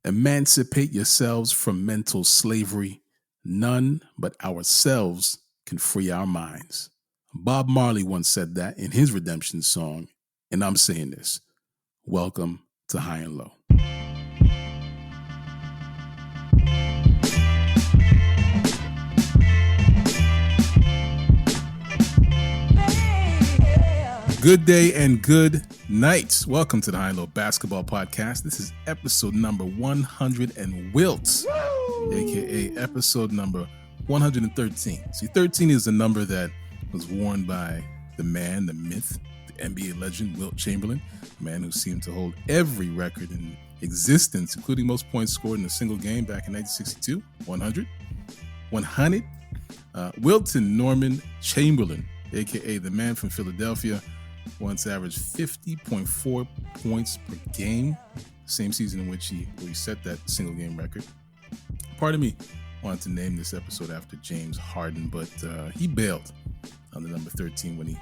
Emancipate yourselves from mental slavery. None but ourselves can free our minds. Bob Marley once said that in his redemption song, and I'm saying this. Welcome to High and Low. Good day and good night. Welcome to the High and Low Basketball Podcast. This is episode number 100 and Wilt, aka episode number 113. See, 13 is the number that was worn by the man, the myth, the NBA legend, Wilt Chamberlain, a man who seemed to hold every record in existence, including most points scored in a single game back in 1962, 100. Wilton Norman Chamberlain, aka the man from Philadelphia, once averaged 50.4 points per game, same season in which he set that single game record. Part of me wanted to name this episode after James Harden, but he bailed on the number 13 when he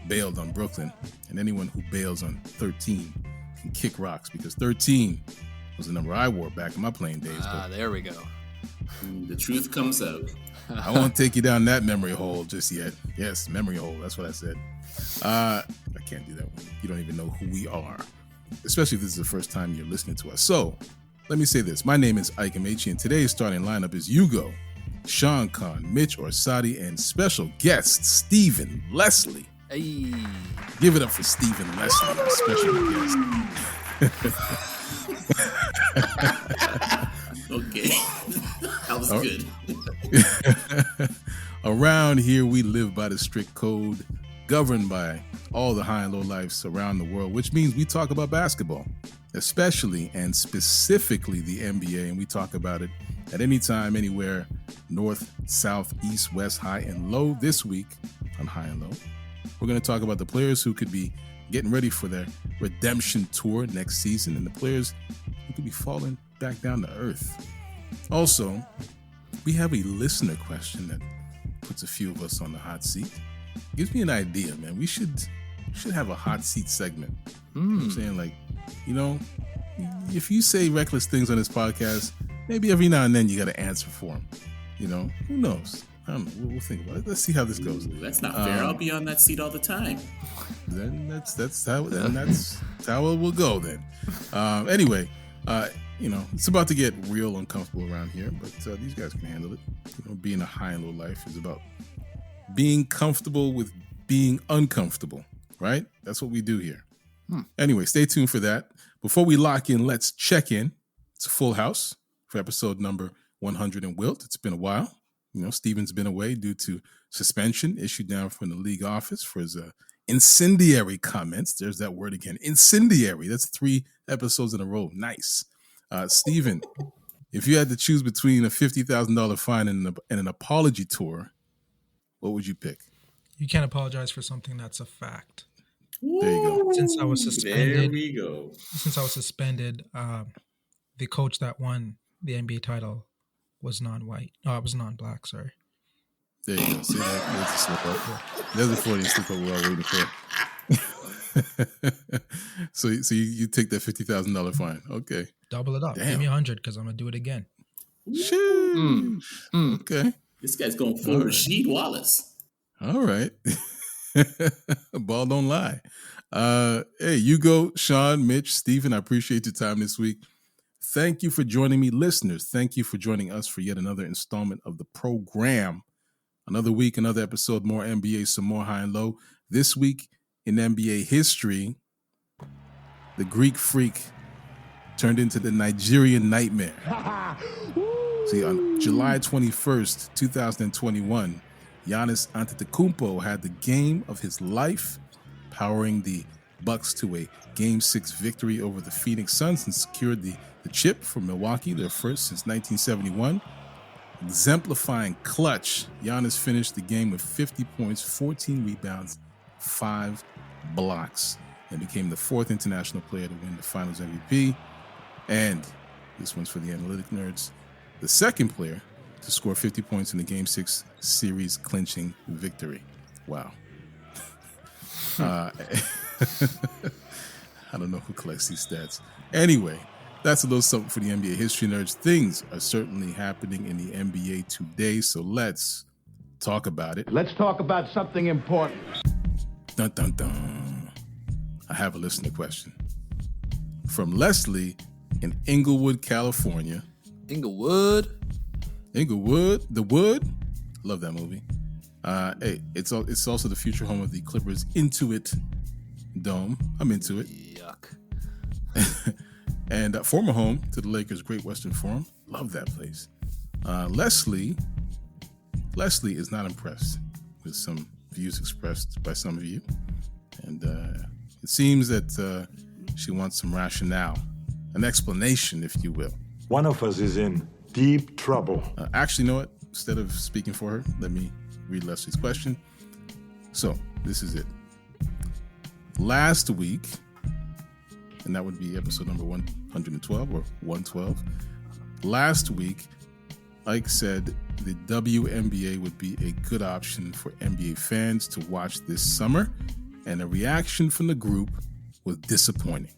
bailed on Brooklyn. And anyone who bails on 13 can kick rocks, because 13 was the number I wore back in my playing days. There we go. The truth comes out. I won't take you down that memory hole just yet. Yes, memory hole. That's what I said. I can't do that when you don't even know who we are, especially if this is the first time you're listening to us. So let me say this. My name is Ike Amaechi, and today's starting lineup is Hugo, Sean Khan, Mitch Orsatti, and special guest Stephen Leslie. Hey. Give it up for Stephen Leslie, our special guest. Okay. That was good. Around here, we live by the strict code governed by all the high and low lives around the world, which means we talk about basketball, especially and specifically the NBA, and we talk about it at any time, anywhere, north, south, east, west, high and low. This week on High and Low, we're going to talk about the players who could be getting ready for their redemption tour next season and the players who could be falling back down to earth. Also, we have a listener question that puts a few of us on the hot seat. Gives me an idea, man. We should have a hot seat segment. You know what I'm saying? Like, you know, if you say reckless things on this podcast, maybe every now and then you got to answer for them. You know, who knows? I don't know. We'll think about it. Let's see how this goes. That's not fair. I'll be on that seat all the time. Then that's how it will go. Then, anyway, you know, it's about to get real uncomfortable around here, but these guys can handle it. You know, being a high and low life is about being comfortable with being uncomfortable, right? That's what we do here. Anyway, stay tuned for that. Before we lock in, let's check in. It's a full house for episode number 100 and Wilt. It's been a while. You know, Steven's been away due to suspension issued down from the league office for his incendiary comments. There's that word again. Incendiary. That's 3 episodes in a row. Nice. Steven, if you had to choose between a $50,000 fine and an apology tour, what would you pick? You can't apologize for something that's a fact. There you go. Since I was suspended, There we go. The coach that won the NBA title was non-white. No, it was non-black. Sorry. There you go. See that? There's a slip up. There's a 40 slip up we're all waiting for. So you take that $50,000 fine. Okay. Double it up. Damn. Give me 100 because I'm gonna do it again. Okay. This guy's going full Rasheed Wallace. All right. Ball don't lie. Hey, Hugo, Sean, Mitch, Stephen, I appreciate your time this week. Thank you for joining me. Listeners, thank you for joining us for yet another installment of the program. Another week, another episode, more NBA, some more high and low. This week in NBA history, the Greek freak turned into the Nigerian nightmare. See, on July 21st, 2021, Giannis Antetokounmpo had the game of his life, powering the Bucks to a Game 6 victory over the Phoenix Suns and secured the chip for Milwaukee, their first since 1971. Exemplifying clutch, Giannis finished the game with 50 points, 14 rebounds, 5 blocks, and became the 4th international player to win the Finals MVP. And this one's for the analytic nerds, the 2nd player to score 50 points in the Game 6 series clinching victory. Wow. I don't know who collects these stats. Anyway, That's a little something for the NBA history nerds. Things are certainly happening in the NBA today, so let's talk about it. Let's talk about something important. Dun, dun, dun. I have a listener question from Leslie in Inglewood, California. Inglewood, the Wood. Love that movie. Hey, it's also the future home of the Clippers Intuit Dome. I'm into it. Yuck. And former home to the Lakers Great Western Forum. Love that place. Leslie is not impressed with some views expressed by some of you. And it seems that she wants some rationale, an explanation, if you will. One of us is in deep trouble. Actually, you know what? Instead of speaking for her, let me read Leslie's question. So, this is it. Last week, and that would be episode number 112 or 112. Last week, Ike said the WNBA would be a good option for NBA fans to watch this summer, and the reaction from the group was disappointing.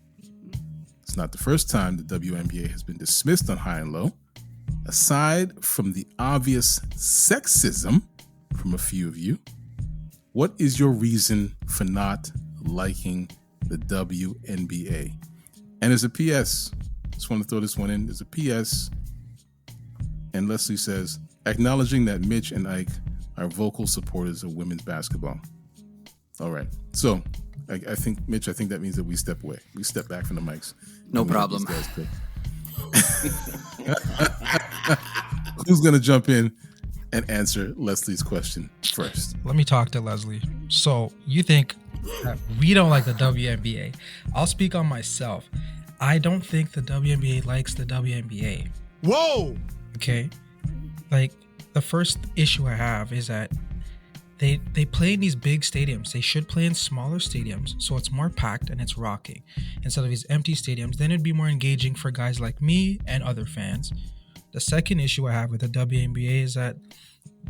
It's not the first time the WNBA has been dismissed on high and low. Aside from the obvious sexism from a few of you, what is your reason for not liking the WNBA? And there's a PS. Just want to throw this one in. There's a PS. And Leslie says, acknowledging that Mitch and Ike are vocal supporters of women's basketball. All right. So I think, Mitch, that means that we step away. We step back from the mics. No problem. Who's going to jump in and answer Leslie's question first? Let me talk to Leslie. So you think that we don't like the WNBA? I'll speak on myself. I don't think the WNBA likes the WNBA. Whoa! Okay? Like, the first issue I have is that they play in these big stadiums. They should play in smaller stadiums so it's more packed and it's rocking instead of these empty stadiums. Then it'd be more engaging for guys like me and other fans. The second issue I have with the WNBA is that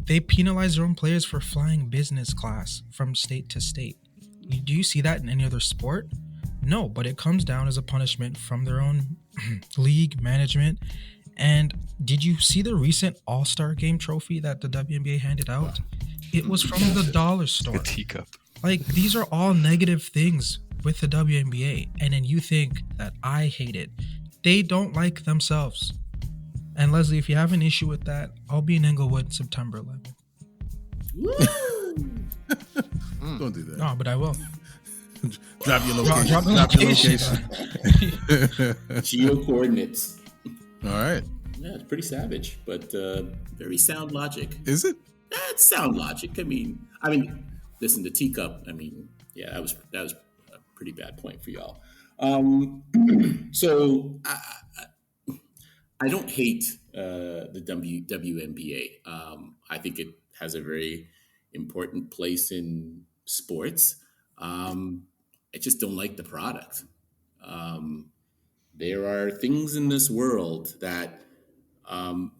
they penalize their own players for flying business class from state to state. Do you see that in any other sport? No, but it comes down as a punishment from their own league management. And did you see the recent All-Star Game trophy that the WNBA handed out? It was from the dollar store. A teacup. Like, these are all negative things with the WNBA. And then you think that I hate it. They don't like themselves. And Leslie, if you have an issue with that, I'll be in Inglewood September 11th. Don't do that. No, but I will. Drop your location. Drop the location. Geo coordinates. All right. Yeah, it's pretty savage, but very sound logic. Is it? That's sound logic. I mean, listen, the teacup. Yeah, that was a pretty bad point for y'all. So I don't hate the WNBA. I think it has a very important place in sports. I just don't like the product. There are things in this world that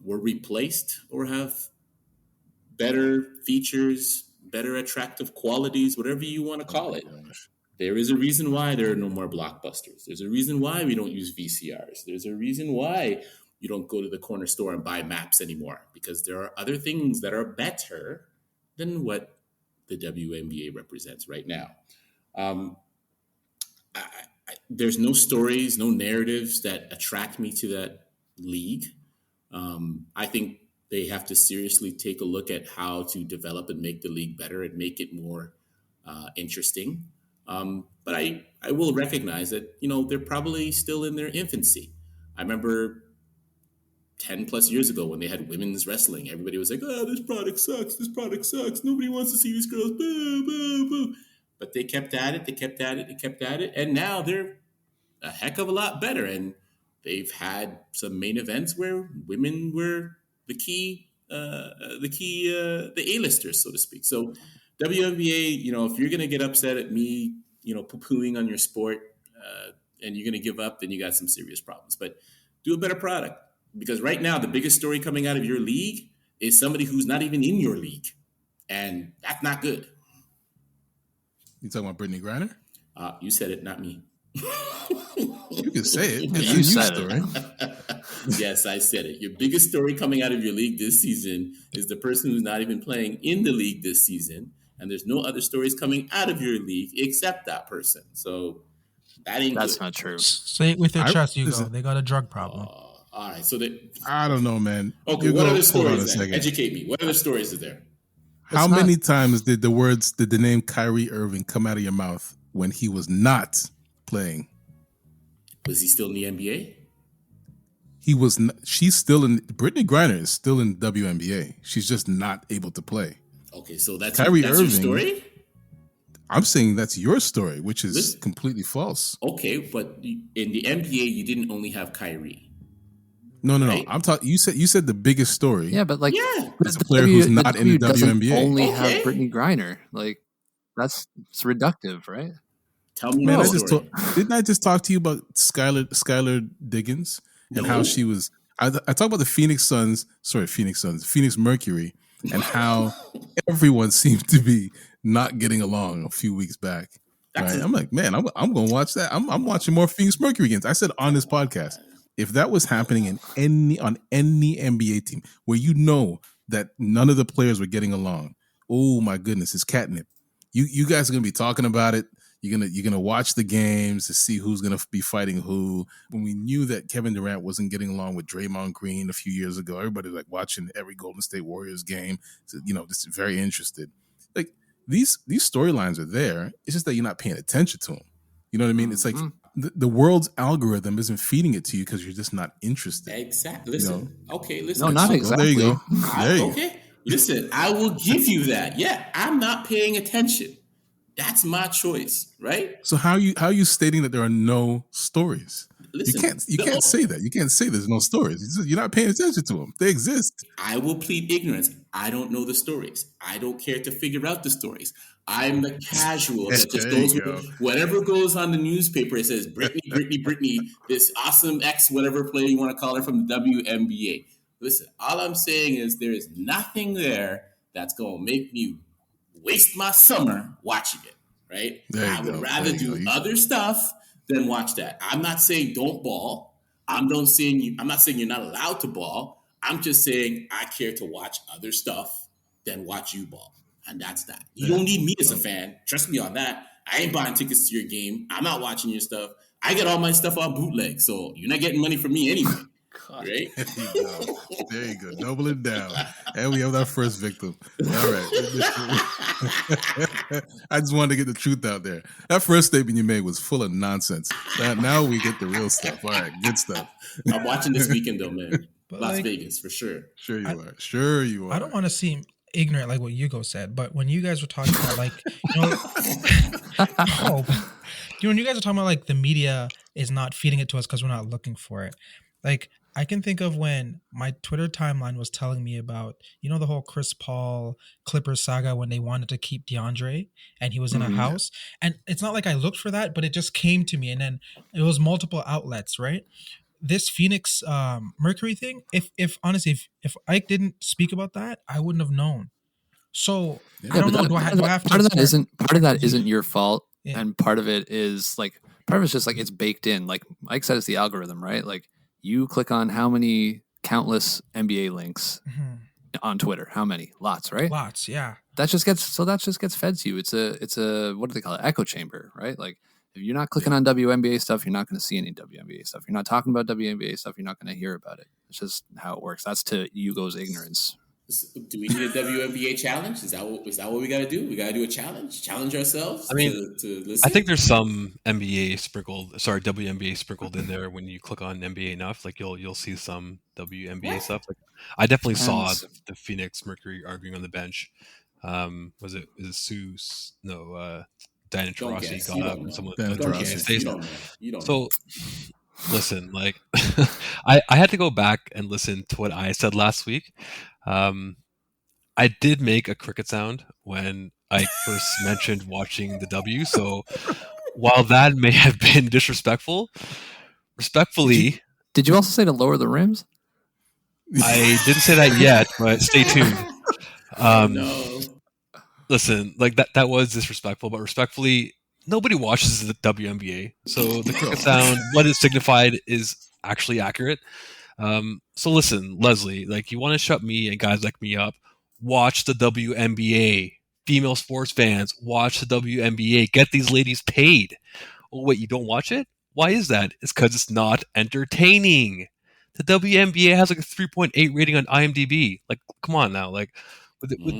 were replaced or have better features, better attractive qualities, whatever you want to call it. There is a reason why there are no more blockbusters. There's a reason why we don't use VCRs. There's a reason why you don't go to the corner store and buy maps anymore, because there are other things that are better than what the WNBA represents right now. There's no stories, no narratives that attract me to that league. I think they have to seriously take a look at how to develop and make the league better and make it more interesting. But I will recognize that, they're probably still in their infancy. I remember 10 plus years ago when they had women's wrestling, everybody was like, oh, this product sucks. Nobody wants to see these girls. Boo, boo, boo. But they kept at it. And now they're a heck of a lot better. And they've had some main events where women were the A-listers, so to speak. So WNBA, if you're going to get upset at me, poo-pooing on your sport, and you're going to give up, then you got some serious problems. But do a better product. Because right now, the biggest story coming out of your league is somebody who's not even in your league. And that's not good. You talking about Brittany Griner? You said it, not me. You can say it. It's You a news said story. Yes, I said it. Your biggest story coming out of your league this season is the person who's not even playing in the league this season, and there's no other stories coming out of your league except that person. So that ain't That's good. not true. Say it with your chest, Hugo. listen. They got a drug problem. All right. So I don't know, man. okay. You What go- other hold on a stories then? second. Educate me. What other stories is there? How It's not- many times did the name Kyrie Irving come out of your mouth when he was not playing? Was he still in the NBA? She's still in. Brittany Griner is still in WNBA. She's just not able to play. Okay, so that's Kyrie your Irving- story. I'm saying that's your story, which is Listen. completely false. Okay, but in the NBA, you didn't only have Kyrie. No. Right? I'm talking. You said the biggest story. Yeah, but like Yeah. It's a player who's not in the doesn't WNBA. only Okay. have Brittany Griner. Like it's reductive, right? Tell me Man, the I just story. didn't I just talk to you about Skylar Diggins and how she was. I talked about the Phoenix Mercury, and how everyone seemed to be not getting along a few weeks back. That's Right? a- I'm like, man, I'm going to watch that. I'm watching more Phoenix Mercury games. I said on this podcast, if that was happening on any NBA team where you know that none of the players were getting along, oh my goodness, it's catnip. You guys are gonna be talking about it. You're gonna watch the games to see who's gonna be fighting who. When we knew that Kevin Durant wasn't getting along with Draymond Green a few years ago, everybody was like watching every Golden State Warriors game. So, just very interested. Like these storylines are there. It's just that you're not paying attention to them. You know what I mean? It's like the world's algorithm isn't feeding it to you because you're just not interested. Exactly. Listen. Okay. Listen. No, not So- exactly. There you go. There you go. Okay. Listen, I will give you that. Yeah, I'm not paying attention. That's my choice, right? So how are you stating that there are no stories? Listen, You can't say that. You can't say there's no stories. You're not paying attention to them. They exist. I will plead ignorance. I don't know the stories. I don't care to figure out the stories. I'm the casual that just There you goes go. with whatever goes on the newspaper. It says Brittany, this awesome ex whatever player you want to call her from the WNBA. Listen, all I'm saying is there is nothing there that's going to make me waste my summer watching it, right? There you I would go. rather There you do go. other stuff than watch that. I'm not saying don't ball. I'm not saying you're not allowed to ball. I'm just saying I care to watch other stuff than watch you ball. And that's that. You don't need me as a fan. Trust me on that. I ain't buying tickets to your game. I'm not watching your stuff. I get all my stuff on bootleg, so you're not getting money from me anyway. Right? There you go. There you go. Double it down. And we have our first victim. All right. I just wanted to get the truth out there. That first statement you made was full of nonsense. Now we get the real stuff. All right. Good stuff. I'm watching this weekend though, man. But Las like- Vegas for sure. Sure you are. Sure you are. I don't want to seem ignorant like what Hugo said, but when you guys were talking about like, no, when you guys are talking about like the media is not feeding it to us because we're not looking for it. Like I can think of when my Twitter timeline was telling me about, the whole Chris Paul Clippers saga when they wanted to keep DeAndre and he was in a house. And it's not like I looked for that, but it just came to me. And then it was multiple outlets, right? This Phoenix Mercury thing, if honestly, if Ike didn't speak about that, I wouldn't have known. So I don't know. Do I have to part of that start- isn't your fault, Yeah. and part of it is just like it's baked in. Like Mike said, it's the algorithm, right? Like you click on how many countless NBA links Mhm. on Twitter, how many? Lots, right? Lots, yeah. That just gets fed to you. It's a what do they call it? Echo chamber, right? Like if you're not clicking on WNBA stuff, you're not going to see any WNBA stuff. You're not talking about WNBA stuff, you're not going to hear about it. It's just how it works. That's to Hugo's ignorance. Do we need a WNBA challenge? Is that what we got to do? We got to do a challenge. Challenge ourselves. I mean, to listen. I think there's some WNBA sprinkled in there when you click on NBA enough. Like you'll see some WNBA stuff. Like I definitely saw the Phoenix Mercury arguing on the bench. Was it Seuss? No, Diana Don't Taurasi guess. got You up don't and know. someone Diana like, Don't Taurasi. guess. say You something. don't know. You don't So know. listen, like I had to go back and listen to what I said last week. I did make a cricket sound when I first mentioned watching the W. So while that may have been disrespectful, respectfully, Did you also say to lower the rims? I didn't say that yet, but stay tuned. No. Listen, like that was disrespectful, but respectfully, nobody watches the WNBA, so the cricket sound, what it signified, is actually accurate. So listen, Leslie, like, you want to shut me and guys like me up? Watch the WNBA. Female sports fans, watch the WNBA. Get these ladies paid. Oh wait, you don't watch it? Why is that? It's because it's not entertaining. The WNBA has like a 3.8 rating on IMDb. Like, come on now. Like, with, with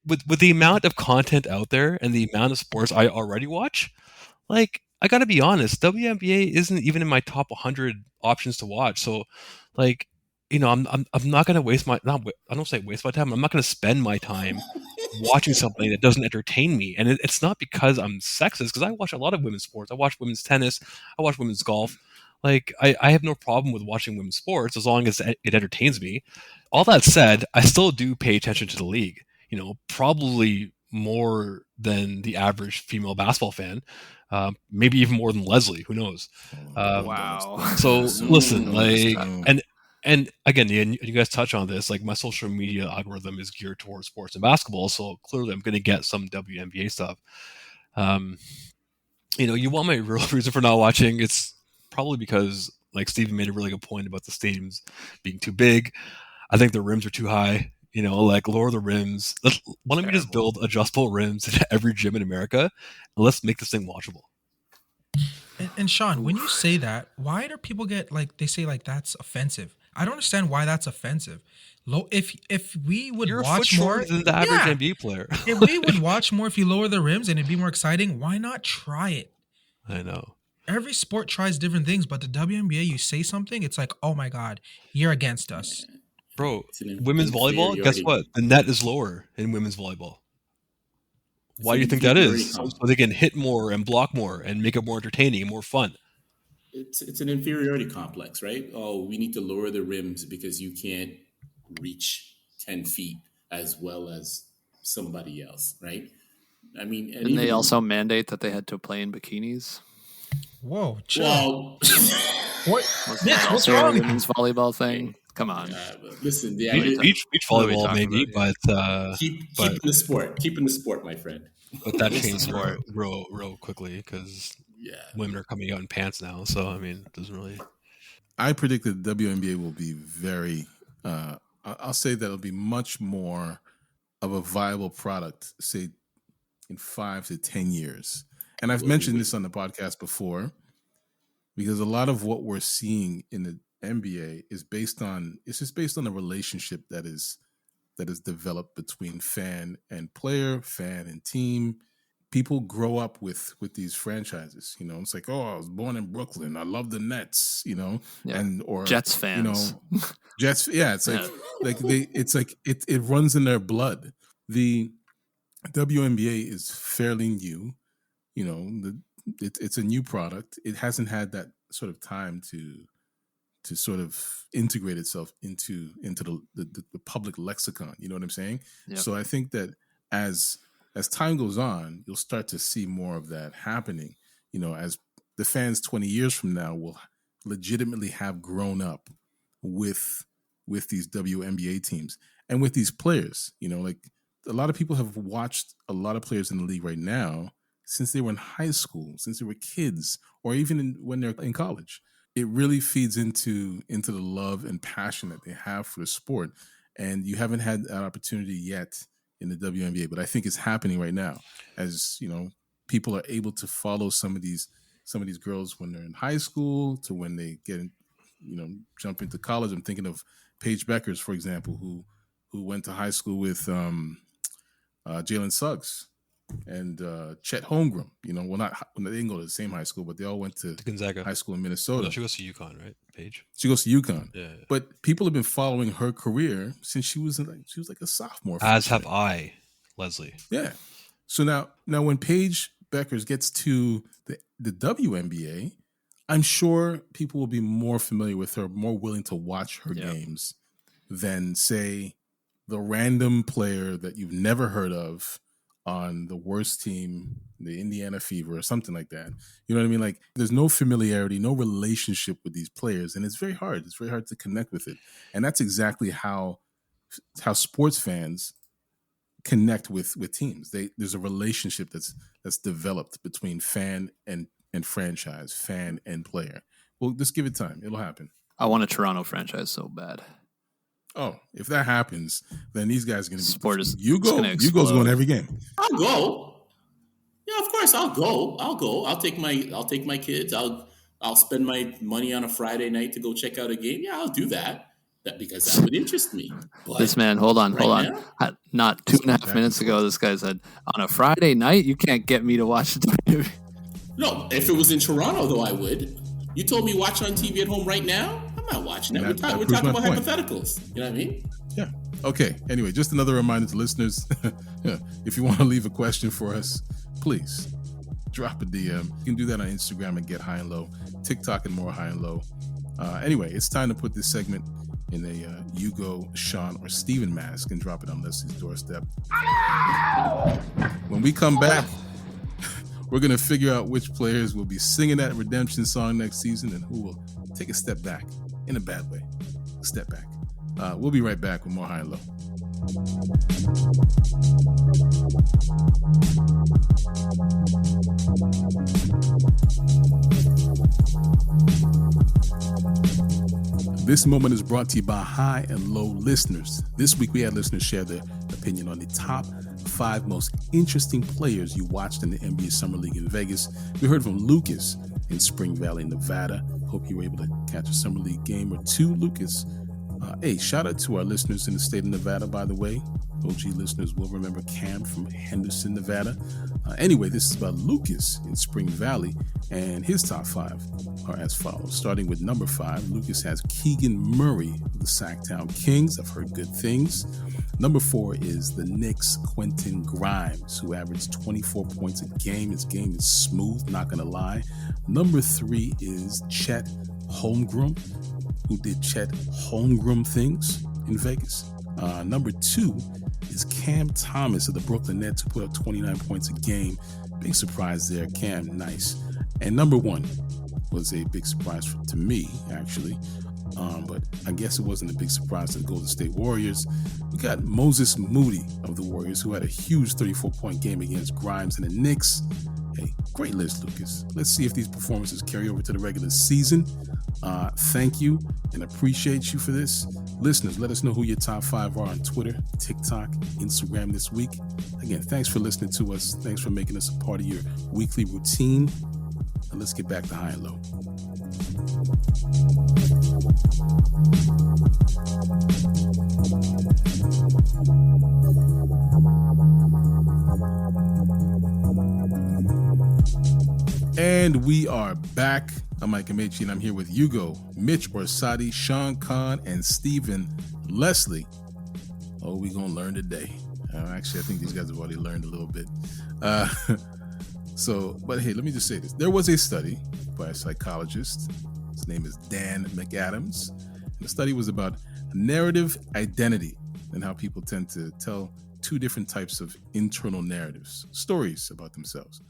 with the amount of content out there and the amount of sports I already watch, like, I gotta be honest, WNBA isn't even in my top 100 options to watch. So, like, I'm not gonna waste my not wa- I don't say waste my time. I'm not gonna spend my time watching something that doesn't entertain me. And it's not because I'm sexist, because I watch a lot of women's sports. I watch women's tennis. I watch women's golf. Like, I have no problem with watching women's sports as long as it entertains me. All that said, I still do pay attention to the league. Probably more than the average female basketball fan. Maybe even more than Leslie. Who knows? Wow. So listen, like, no. and again, you guys touch on this. Like, my social media algorithm is geared towards sports and basketball, so clearly I'm going to get some WNBA stuff. You want my real reason for not watching? It's probably because, like, Steven made a really good point about the stadiums being too big. I think the rims are too high. Like, lower the rims. Why don't we just build adjustable rims in every gym in America, and let's make this thing watchable? And Sean, when you say that, why do people get like, they say like that's offensive? I don't understand why that's offensive. If we would You're a foot watch more shorter than the average NBA player. if we would watch more, if you lower the rims and it'd be more exciting, why not try it? I know. Every sport tries different things, but the WNBA, you say something, it's like, oh my God, you're against us. Bro, women's volleyball, guess what? The net is lower in women's volleyball. Why do you think that is? So they can hit more and block more and make it more entertaining and more fun. It's an inferiority complex, right? Oh, we need to lower the rims because you can't reach 10 feet as well as somebody else, right? I mean, and they also mandate that they had to play in bikinis. Whoa, chill. Well, What's wrong? Women's volleyball thing. Come on. Listen, beach volleyball maybe, but keeping the sport, my friend. But that changed real quickly because women are coming out in pants now. So I mean, it doesn't really. I predict that the WNBA will be very. I'll say that it'll be much more of a viable product, say, in 5 to 10 years. And I've mentioned this on the podcast before, because a lot of what we're seeing in the NBA is based on the relationship that is developed between fan and player, fan and team. People grow up with these franchises. It's like, oh, I was born in Brooklyn. I love the Nets. Or Jets fans. Jets. Yeah, it's like it runs in their blood. The WNBA is fairly new. It's a new product. It hasn't had that sort of time to sort of integrate itself into the public lexicon. You know what I'm saying? Yep. So I think that as time goes on, you'll start to see more of that happening. As the fans 20 years from now will legitimately have grown up with these WNBA teams and with these players. Like, a lot of people have watched a lot of players in the league right now since they were in high school, since they were kids, or even when they're in college. It really feeds into the love and passion that they have for the sport. And you haven't had that opportunity yet in the WNBA, but I think it's happening right now as, people are able to follow some of these girls when they're in high school to when they get in, jump into college. I'm thinking of Paige Beckers, for example, who went to high school with Jalen Suggs and Chet Holmgren. They didn't go to the same high school, but they all went to Gonzaga high school in Minnesota. No, she goes to UConn, right, Paige? She goes to UConn. Yeah. But people have been following her career since she was like a sophomore. As have I, Leslie. Yeah. So now when Paige Beckers gets to the WNBA, I'm sure people will be more familiar with her, more willing to watch her games than, say, the random player that you've never heard of on the worst team, the Indiana Fever or something like that. You know what I mean? Like, there's no familiarity, no relationship with these players, and it's very hard. It's very hard to connect with it. And that's exactly how sports fans connect with teams. There's a relationship that's developed between fan and franchise, fan and player. Well, just give it time. It'll happen. I want a Toronto franchise so bad. Oh, if that happens, then these guys are going to be Sport is Yugo's going every game. I'll go. Yeah, of course I'll go. I'll take my kids. I'll spend my money on a Friday night to go check out a game. Yeah, I'll do that. Because that would interest me. But this man, hold on. Now, not 2.5 minutes ago, this guy said, on a Friday night, you can't get me to watch the WWE. No, if it was in Toronto, though, I would. You told me watch on TV at home right now? I'm not watching that. We're talking about hypotheticals. You know what I mean? Yeah. Okay. Anyway, just another reminder to listeners, if you want to leave a question for us, please drop a DM. You can do that on Instagram at Get High and Low, TikTok and More High and Low. Anyway, it's time to put this segment in a Hugo, Sean, or Steven mask and drop it on Leslie's doorstep. When we come back, we're going to figure out which players will be singing that redemption song next season and who will take a step back in a bad way. A step back. We'll be right back with more High and Low. This moment is brought to you by High and Low listeners. This week we had listeners share their opinion on the top 5 most interesting players you watched in the NBA Summer League in Vegas. We heard from Lucas in Spring Valley, Nevada. Hope you were able to catch a Summer League game or two, Lucas. Hey, shout out to our listeners in the state of Nevada, by the way. OG listeners will remember Cam from Henderson, Nevada. Anyway, this is about Lucas in Spring Valley, and his top 5 are as follows. Starting with number 5, Lucas has Keegan Murray of the Sacktown Kings. I've heard good things. Number 4 is the Knicks' Quentin Grimes, who averaged 24 points a game. His game is smooth, not going to lie. Number 3 is Chet Holmgren, who did Chet Holmgren things in Vegas. Number 2 is Cam Thomas of the Brooklyn Nets, who put up 29 points a game. Big surprise there, Cam, nice. And number 1 was a big surprise to me, actually. But I guess it wasn't a big surprise to the Golden State Warriors. We got Moses Moody of the Warriors, who had a huge 34-point game against Grimes and the Knicks. Hey, great list, Lucas. Let's see if these performances carry over to the regular season. Thank you and appreciate you for this. Listeners, let us know who your top 5 are on Twitter, TikTok, Instagram this week. Again, thanks for listening to us. Thanks for making us a part of your weekly routine. And let's get back to High and Low. And we are back. I'm Ike Amaechi, and I'm here with Hugo, Mitch, Orsatti, Sean Khan, and Steven Leslie. Oh, we're going to learn today. Actually, I think these guys have already learned a little bit. But hey, let me just say this. There was a study by a psychologist. His name is Dan McAdams. And the study was about narrative identity and how people tend to tell 2 different types of internal narratives, stories about themselves.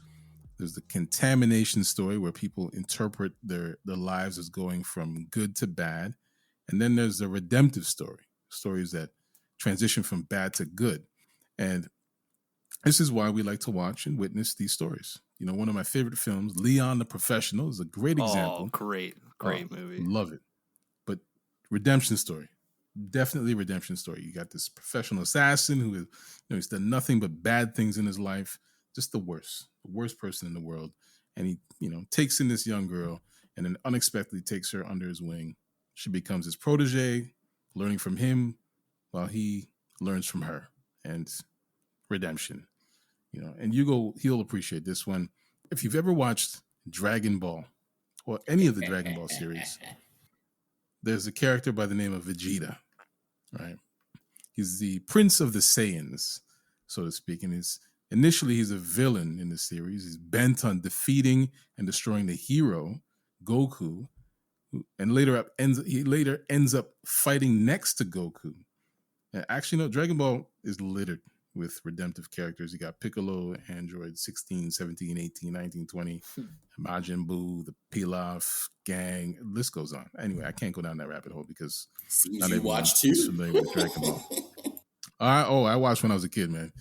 There's the contamination story, where people interpret their lives as going from good to bad. And then there's the redemptive story, stories that transition from bad to good. And this is why we like to watch and witness these stories. You know, one of my favorite films, Leon the Professional, is a great example. Oh, great movie. Love it. But redemption story, definitely redemption story. You got this professional assassin who, he's done nothing but bad things in his life. Just the worst person in the world. And he, takes in this young girl and then unexpectedly takes her under his wing. She becomes his protege, learning from him while he learns from her. And redemption, and he'll appreciate this one. If you've ever watched Dragon Ball or any of the Dragon Ball series, there's a character by the name of Vegeta, right? He's the prince of the Saiyans, so to speak, and initially he's a villain in the series. He's bent on defeating and destroying the hero, Goku, and he later ends up fighting next to Goku. And actually, no, Dragon Ball is littered with redemptive characters. You got Piccolo, Android 16, 17, 18, 19, 20, Majin Buu, the Pilaf gang, the list goes on. Anyway, I can't go down that rabbit hole because seems you watch too. Familiar with Dragon Ball. I watched when I was a kid, man.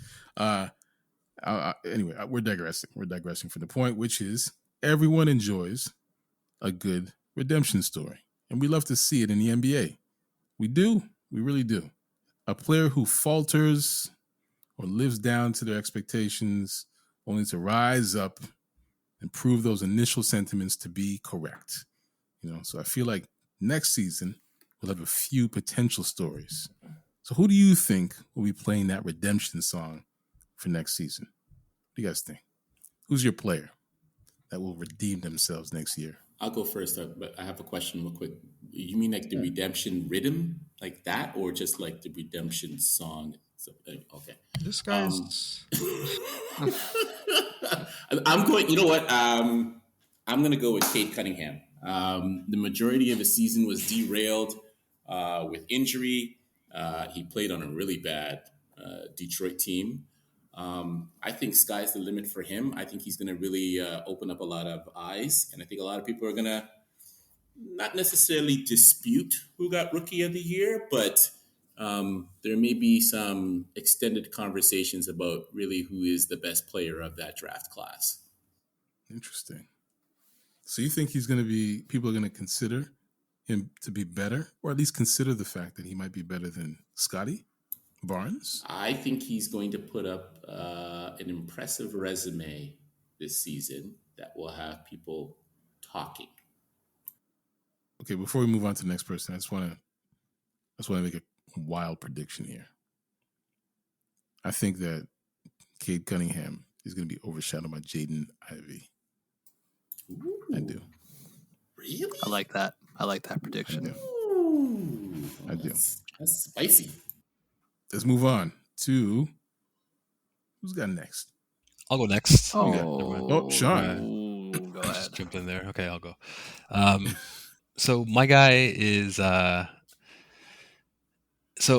Anyway, we're digressing. We're digressing from the point, which is everyone enjoys a good redemption story, and we love to see it in the NBA. We do. We really do. A player who falters or lives down to their expectations only to rise up and prove those initial sentiments to be correct. So I feel like next season we'll have a few potential stories. So who do you think will be playing that redemption song for next season? What do you guys think? Who's your player that will redeem themselves next year? I'll go first, but I have a question real quick. You mean like the redemption rhythm, like that, or just like the redemption song? Okay. This guy's. I'm going. You know what? I'm going to go with Cade Cunningham. The majority of the season was derailed with injury. He played on a really bad Detroit team. I think sky's the limit for him. I think he's going to really open up a lot of eyes. And I think a lot of people are going to not necessarily dispute who got Rookie of the Year, but there may be some extended conversations about really who is the best player of that draft class. Interesting. So you think people are going to consider him to be better, or at least consider the fact that he might be better than Scotty Barnes? I think he's going to put up an impressive resume this season that will have people talking. Okay, before we move on to the next person, I just want to make a wild prediction here. I think that Cade Cunningham is going to be overshadowed by Jaden Ivey. Ooh, I do. Really? I like that. I like that prediction. I do. That's spicy. Let's move on to who's got next. I'll go next. Sean. Go ahead. Just jump in there. Okay, I'll go. So my guy is. So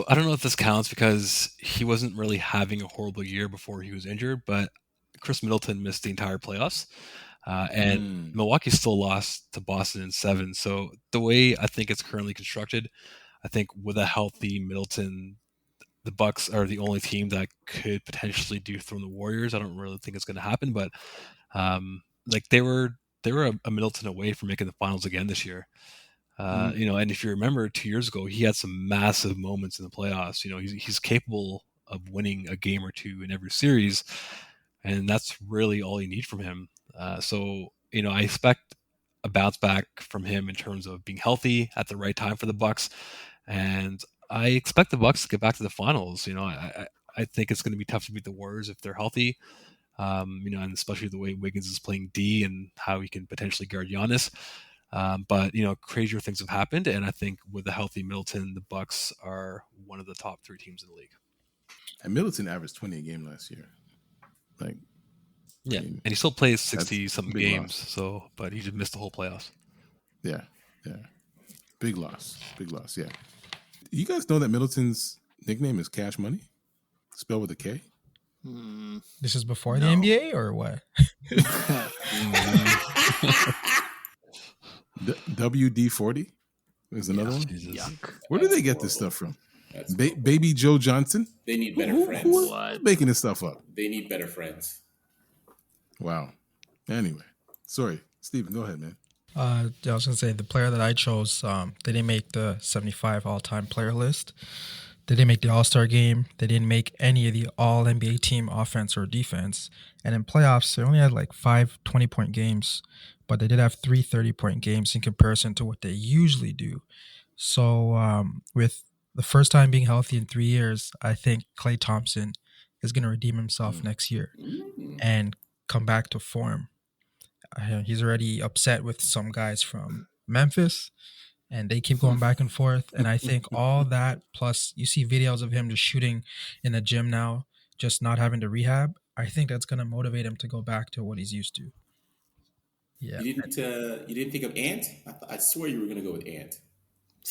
I don't know if this counts because he wasn't really having a horrible year before he was injured, but Chris Middleton missed the entire playoffs. And Milwaukee still lost to Boston in 7. So the way I think it's currently constructed, I think with a healthy Middleton, the Bucks are the only team that could potentially dethrone the Warriors. I don't really think it's going to happen, but they were a Middleton away from making the finals again this year. And if you remember 2 years ago, he had some massive moments in the playoffs. He's capable of winning a game or two in every series, and that's really all you need from him. So I expect a bounce back from him in terms of being healthy at the right time for the Bucks, and I expect the Bucks to get back to the finals. I think it's going to be tough to beat the Warriors if they're healthy. And especially the way Wiggins is playing D and how he can potentially guard Giannis. But crazier things have happened, and I think with a healthy Middleton, the Bucks are one of the top 3 teams in the league. And Middleton averaged 20 a game last year. And he still plays 60-something games. Loss. But he just missed the whole playoffs. Yeah. Big loss. Yeah. You guys know that Middleton's nickname is Cash Money, spelled with a K? This is before the NBA or what? WD-40 is another one. Yuck. Where do they get this stuff from? Baby Joe Johnson? They need better friends. Who's making this stuff up? They need better friends. Wow. Anyway, sorry. Steven, go ahead, man. I was going to say the player that I chose, they didn't make the 75 all-time player list. They didn't make the All-Star game. They didn't make any of the All-NBA team offense or defense. And in playoffs, they only had like 5 20-point games, but they did have 3 30-point games in comparison to what they usually do. So with the first time being healthy in 3 years, I think Klay Thompson is going to redeem himself next year and come back to form. He's already upset with some guys from Memphis, and they keep going back and forth. And I think all that, plus you see videos of him just shooting in the gym now, just not having to rehab. I think that's going to motivate him to go back to what he's used to. Yeah. You didn't think of Ant? I swear you were going to go with Ant.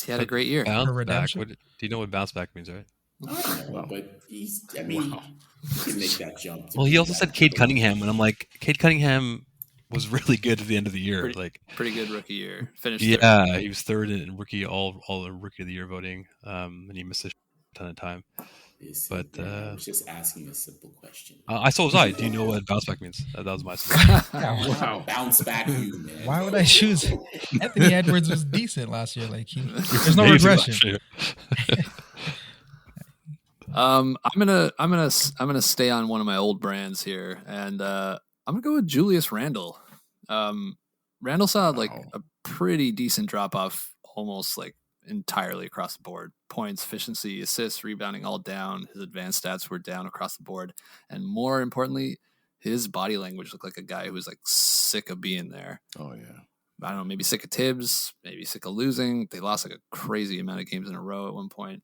He had a great year. Bounce back. Do you know what bounce back means, right? Wow. But he can make that jump. Well, he also said Cade Cunningham, and I'm like, Cade Cunningham was really good at the end of the year. Pretty good rookie year. Finished third. He was third in rookie all rookie of the year voting, and he missed it. ton of time. Listen, But I was just asking a simple question. I so was I. Do you know what bounce back means? That was my suggestion. Wow, bounce back you, man. Why would I choose Anthony Edwards was decent last year? Like there's no Amazing regression. last year. I'm gonna stay on one of my old brands here, and I'm gonna go with Julius Randle. Randle saw like a pretty decent drop off, almost like entirely across the board. Points, efficiency, assists, rebounding, all down. His advanced stats were down across the board, and more importantly, his body language looked like a guy who was like sick of being there. Oh yeah. I don't know, maybe sick of Tibbs, maybe sick of losing. They lost like a crazy amount of games in a row at one point,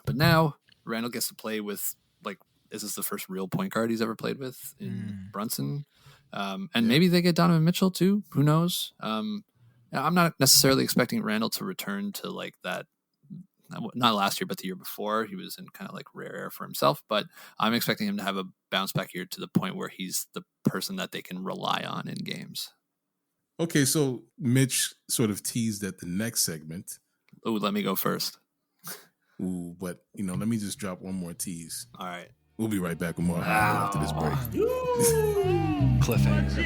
but now Randle gets to play with, like, is this the first real point guard he's ever played with in Brunson? And maybe they get Donovan Mitchell too. Who knows? I'm not necessarily expecting Randle to return to like that. Not last year, but the year before. He was in kind of like rare air for himself. But I'm expecting him to have a bounce back year to the point where he's the person that they can rely on in games. Okay, so Mitch sort of teased at the next segment. Oh, let me go first. Ooh, but let me just drop one more tease. All right. We'll be right back with more after this break. Cliffhanger.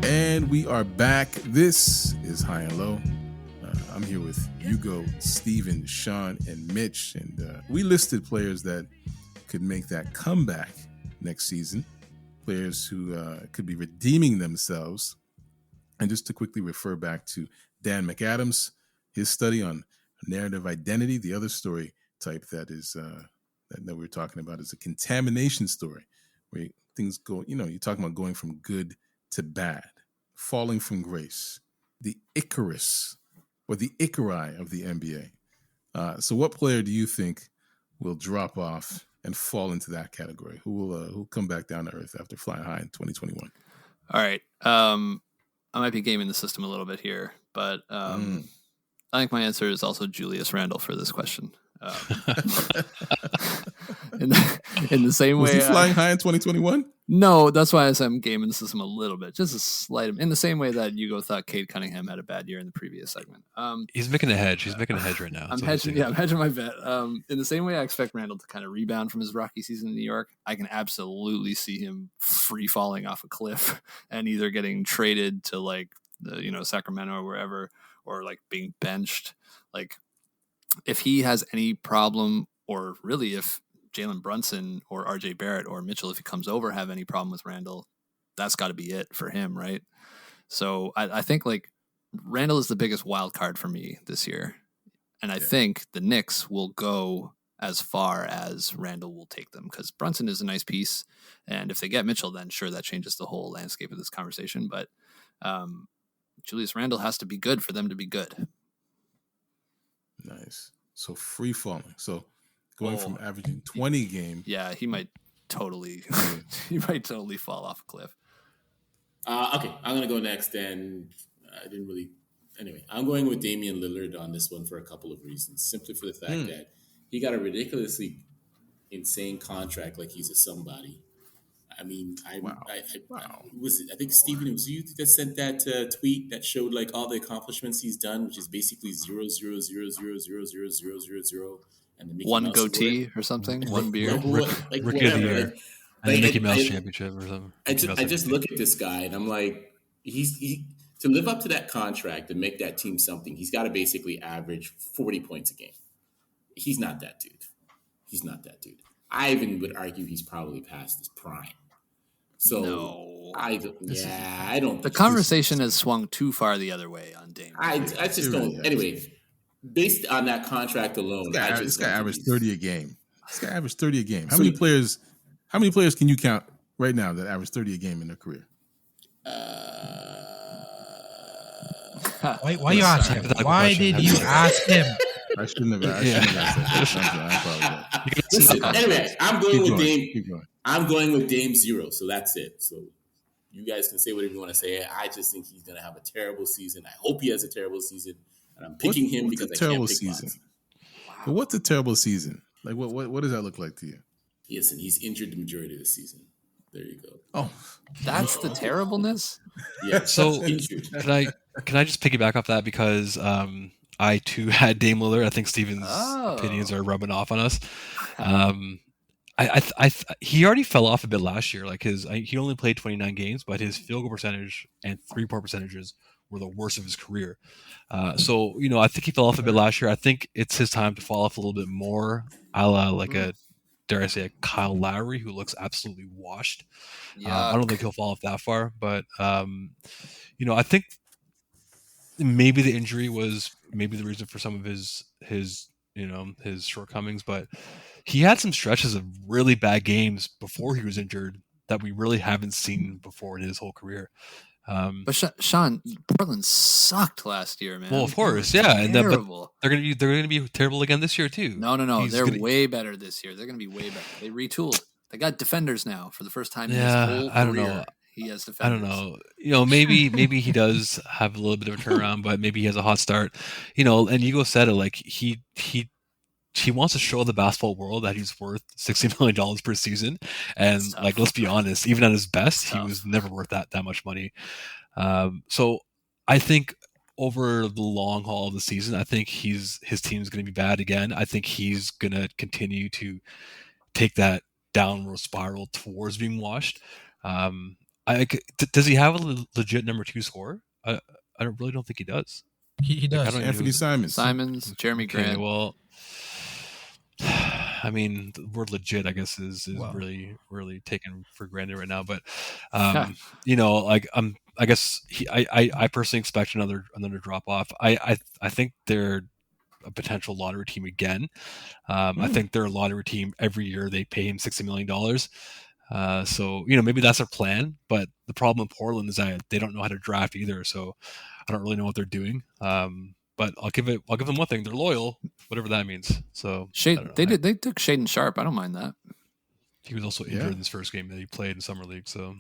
And we are back. This is High and Low. I'm here with Hugo, Steven, Sean, and Mitch. And we listed players that could make that comeback next season. Players who could be redeeming themselves. And just to quickly refer back to Dan McAdams, his study on narrative identity, the other story type that is that we're talking about is a contamination story, where things go, you're talking about going from good to bad, falling from grace, the Icarus or the Icari of the NBA. So what player do you think will drop off and fall into that category? Who'll come back down to earth after flying high in 2021? All right. I might be gaming the system a little bit here, but I think my answer is also Julius Randle for this question. In the same way, was he flying high in 2021? No, that's why I said I'm gaming the system a little bit, just a slight. In the same way that Hugo thought Cade Cunningham had a bad year in the previous segment. He's making a hedge. He's making a hedge right now. I'm hedging. Yeah, I'm hedging my bet. In the same way I expect Randle to kind of rebound from his rocky season in New York, I can absolutely see him free falling off a cliff and either getting traded to like Sacramento or wherever, or like being benched. Like if he has any problem, or really if Jalen Brunson or RJ Barrett or Mitchell, if he comes over, have any problem with Randle, that's got to be it for him, right? So I think like Randle is the biggest wild card for me this year. And I think the Knicks will go as far as Randle will take them, because Brunson is a nice piece. And if they get Mitchell, then sure, that changes the whole landscape of this conversation. But Julius Randle has to be good for them to be good. Nice. So free falling. So going from averaging 20 a game. Yeah, he might totally fall off a cliff. Okay, I'm going to go next, and I didn't really... Anyway, I'm going with Damian Lillard on this one for a couple of reasons. Simply for the fact that he got a ridiculously insane contract like he's a somebody. I mean, I think, Stephen, it was you that sent that tweet that showed like all the accomplishments he's done, which is basically 0, 0, 0, 0, 0, 0, 0, 0, 0, and the Mickey one Mouse goatee award. or something, one beer, Rookie of the year, and the Mickey Mouse championship or something. I just look at this guy and I'm like, he to live up to that contract and make that team something, he's got to basically average 40 points a game. He's not that dude. I even would argue he's probably past his prime. So no. I don't. The conversation has swung too far the other way on Dame. I just don't. Anyway, based on that contract alone, this guy averaged 30 a game. How many players can you count right now that average 30 a game in their career? Why you ask him? Why did you ask him? I shouldn't have asked that. Listen, anyway, I'm going with Dame. I'm going with Dame 0, so that's it. So you guys can say whatever you want to say. I just think he's going to have a terrible season. I hope he has a terrible season, and I'm picking him because I can't pick season. Wow. But what's a terrible season? Like what does that look like to you? Listen, he's injured the majority of the season. There you go. Oh, That's the terribleness. Yeah. So Injured. can I just piggyback off that because I too had Dame Lillard. I think Steven's opinions are rubbing off on us. He already fell off a bit last year. Like he only played 29 games, but his field goal percentage and 3-point percentages were the worst of his career. So I think he fell off a bit last year. I think it's his time to fall off a little bit more, a la like a, dare I say, a Kyle Lowry who looks absolutely washed. I don't think he'll fall off that far, but I think maybe the injury was maybe the reason for some of his shortcomings, but he had some stretches of really bad games before he was injured that we really haven't seen before in his whole career. But Sean, Portland sucked last year, man. Well, of course, yeah, and they're gonna be terrible again this year too. No, they're way better this year. They're gonna be way better. They retooled. They got defenders now for the first time in his whole career. I don't know. He has defenders. I don't know. Maybe he does have a little bit of a turnaround, but maybe he has a hot start. And Hugo said it, like he wants to show the basketball world that he's worth $60 million per season. And like, let's be honest, even at his best, he was never worth that much money. So I think over the long haul of the season, I think his team's going to be bad again. I think he's going to continue to take that downward spiral towards being washed. Does he have a legit number 2 scorer? I really don't think he does. He does. Anthony Simons, Jeremy Grant. Well, I mean, the word legit, I guess, is really, really taken for granted right now. But, I personally expect another drop off. I think they're a potential lottery team again. I think they're a lottery team every year. They pay him $60 million. So maybe that's their plan. But the problem in Portland is that they don't know how to draft either. So I don't really know what they're doing. But I'll give them one thing: they're loyal, whatever that means. So They took Shaden Sharp. I don't mind that. He was also injured in his first game that he played in summer league. So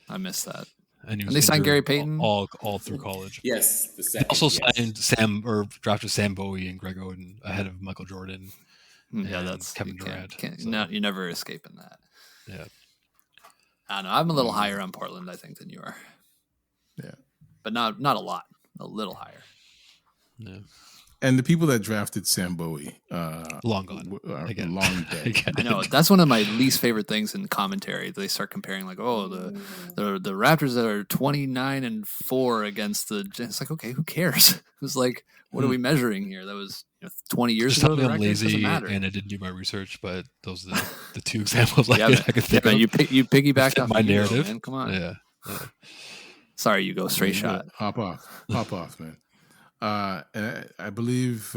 I missed that. And they signed Gary Payton all through college. Yes, they also signed drafted Sam Bowie and Greg Oden ahead of Michael Jordan. Yeah, that's Kevin Durant. No, you're never escaping that. Yeah, I don't know. I'm a little higher on Portland, I think, than you are. Yeah, but not a lot. A little higher. Yeah. And the people that drafted Sam Bowie, long gone, again. Long dead. I know that's one of my least favorite things in commentary. They start comparing, like, the Raptors that are 29-4 against the. It's like, okay, who cares? It's like, what are we measuring here? That was 20 years ago. I'm lazy and I didn't do my research, but those are the two examples I could think of. You piggybacked off my narrative. Man. Come on. Yeah. Sorry, you go straight shot. Hop off, man. And I believe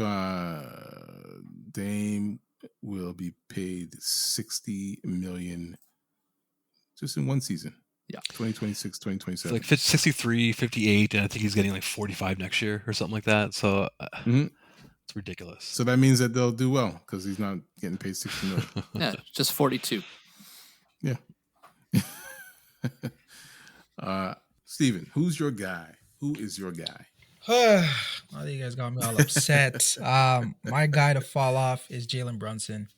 Dame will be paid $60 million just in one season. Yeah. 2026, 2027. Like 63, 58, and I think he's getting like 45 next year or something like that. So it's ridiculous. So that means that they'll do well because he's not getting paid $60 million. Yeah, just 42. Yeah. Steven, who's your guy? Who is your guy? Oh, you guys got me all upset. My guy to fall off is Jalen Brunson.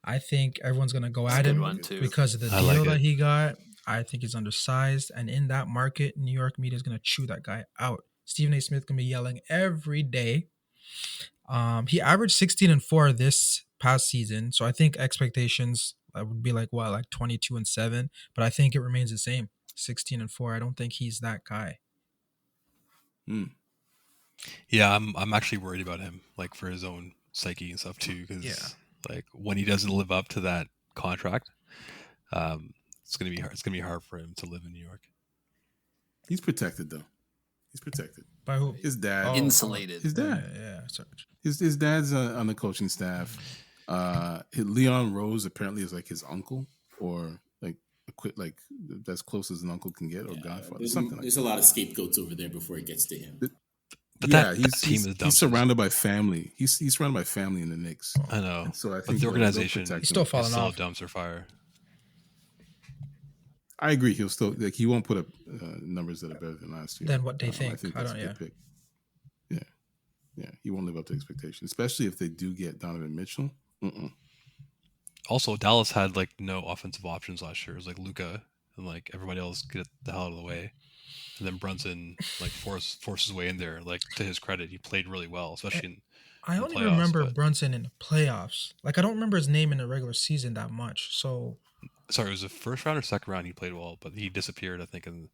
I think everyone's going to go at him because of the deal that he got. I think he's undersized. And in that market, New York media is going to chew that guy out. Stephen A. Smith going to be yelling every day. He averaged 16-4 this past season. So I think expectations would be like 22-7. But I think it remains the same, 16-4. I don't think he's that guy. Yeah, I'm actually worried about him, like for his own psyche and stuff too, because like when he doesn't live up to that contract, it's gonna be hard. It's gonna be hard for him to live in New York. He's protected though. He's protected by who? His dad. Insulated. His dad. Yeah. Sorry. His dad's on the coaching staff. Leon Rose apparently is like his uncle, or like as close as an uncle can get, or godfather. There's a lot of scapegoats over there before it gets to him. But he's surrounded by family. He's surrounded by family in the Knicks. I know. And so I but think the organization he's still falling off. Still a dumpster fire. I agree. He'll still he won't put up numbers that are better than last year. Than what they think. I think that's a good pick. Yeah. He won't live up to expectations, especially if they do get Donovan Mitchell. Also, Dallas had like no offensive options last year. It was like Luka and like everybody else get the hell out of the way. And then Brunson like forced his way in there. Like, to his credit, he played really well, especially I in only playoffs, remember but- Brunson in the playoffs. Like, I don't remember his name in the regular season that much. So Sorry, it was the first round or second round he played well, but he disappeared, I think, in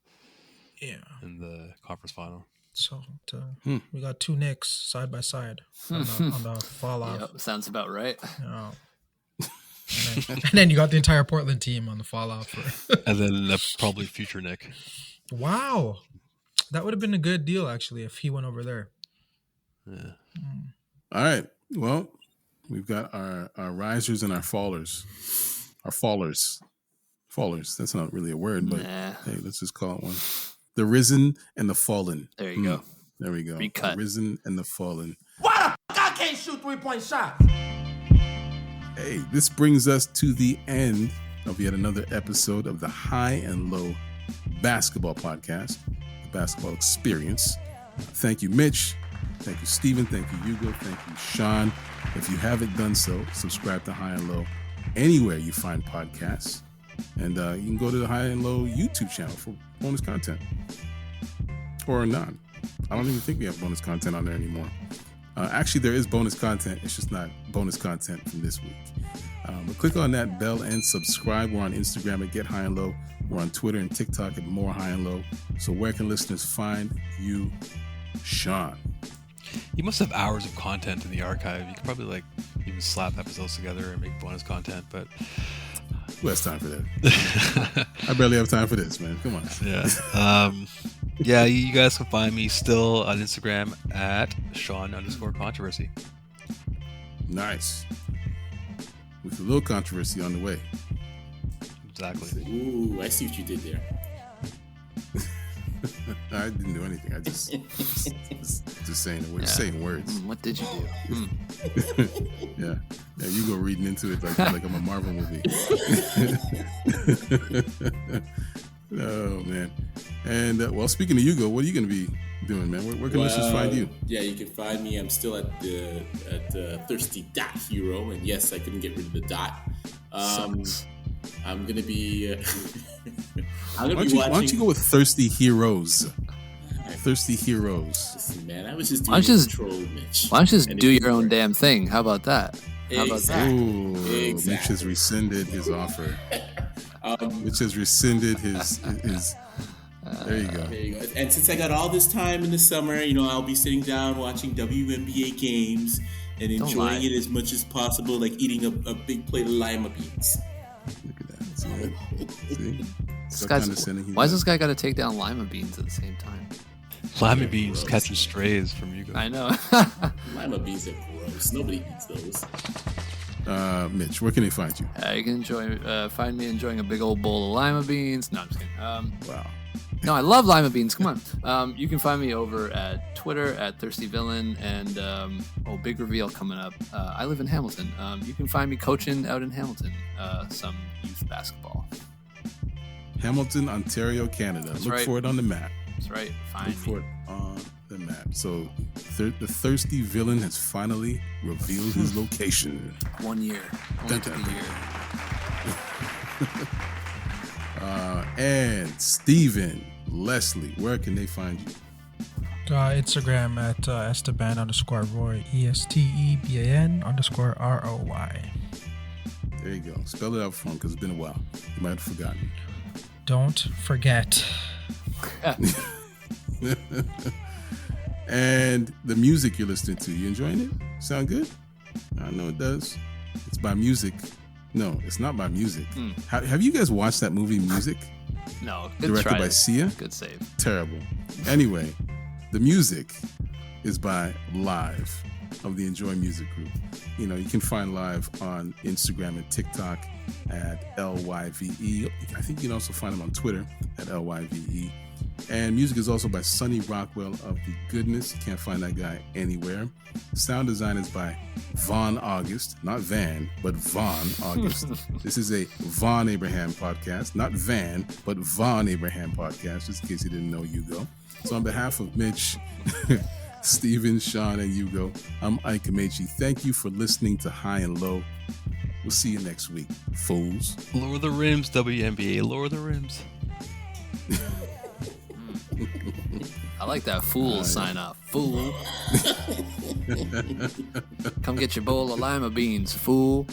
the conference final. So we got two Knicks side by side on the fall off. Yep, sounds about right. And then you got the entire Portland team on the fall off. And then probably future Nick. Wow. That would have been a good deal, actually, if he went over there. Yeah. All right. Well, we've got our risers and our fallers. Our fallers. Fallers. That's not really a word, but hey, let's just call it one. The risen and the fallen. There you go. There we go. Recut. The risen and the fallen. Why the fuck I can't shoot 3-point shots? Hey, this brings us to the end of yet another episode of the High and Low Basketball Podcast, the Basketball Experience. Thank you, Mitch. Thank you, Steven. Thank you, Hugo. Thank you, Sean. If you haven't done so, subscribe to High and Low anywhere you find podcasts. And you can go to the High and Low YouTube channel for bonus content. Or not. I don't even think we have bonus content on there anymore. Actually, there is bonus content. It's just not bonus content from this week. But click on that bell and subscribe. We're on Instagram at Get High and Low. We're on Twitter and TikTok at More High and Low. So where can listeners find you, Sean? You must have hours of content in the archive. You could probably like even slap episodes together and make bonus content, but who has time for that? I barely have time for this, man. Come on. Yeah. Yeah, you guys can find me still on Instagram at Sean_controversy. Nice. With a little controversy on the way. Exactly. Ooh, I see what you did there. I didn't do anything. I just saying words. Saying words. What did you do? Yeah, you go reading into it like I'm a Marvel movie. Oh man. And well, speaking of Hugo, what are you going to be doing, man? Where can listeners find you? Yeah, you can find me. I'm still at the thirsty.hero, and yes, I couldn't get rid of the dot. I'm gonna be. Why don't you go with Thirsty Heroes? Thirsty Heroes. Listen, man, I was just doing control, Mitch. Why don't you just do your own damn thing? How about that? Ooh, Mitch has rescinded his offer. Mitch has rescinded his there you go. And since I got all this time in the summer, I'll be sitting down watching WNBA games and enjoying it as much as possible, like eating a big plate of lima beans. Look at that. See? Why does this guy got to take down lima beans at the same time? Lima beans catching strays from you guys. I know. Lima beans are gross. Nobody eats those. Mitch, where can they find you? You can find me enjoying a big old bowl of lima beans. No, I'm just kidding. Wow. No, I love lima beans. Come on. You can find me over at Twitter at ThirstyVillain, and big reveal coming up. I live in Hamilton. You can find me coaching out in Hamilton, some youth basketball. Hamilton, Ontario, Canada. Look for it on the map. That's right. Look for it on the map. So the Thirsty Villain has finally revealed his location. 1 year. Only took a year. And Steven, Leslie, where can they find you? Instagram at Esteban_Roy, ESTEBAN_ROY. There you go. Spell it out for him because it's been a while. You might have forgotten. Don't forget. And the music you're listening to, you enjoying it? Sound good? I know it does. It's by music. No, it's not by music. Have you guys watched that movie Music? No. Good Directed try. by Sia? Good save. Terrible. Anyway, the music is by Live of the Enjoy Music Group. You can find Live on Instagram and TikTok at LYVE. I think you can also find them on Twitter at LYVE. And music is also by Sonny Rockwell of The Goodness. You can't find that guy anywhere. Sound design is by Vonn August, not Van, but Vonn August. This is a Vonn+Abrahamm podcast, not Van, but Vonn+Abrahamm podcast, just in case you didn't know Hugo. So on behalf of Mitch, Steven, Sean, and Hugo, I'm Ike Amaechi. Thank you for listening to High and Low. We'll see you next week, fools. Lower the rims, WNBA. Lower the rims. I like that fool sign off. Fool. Come get your bowl of lima beans, fool.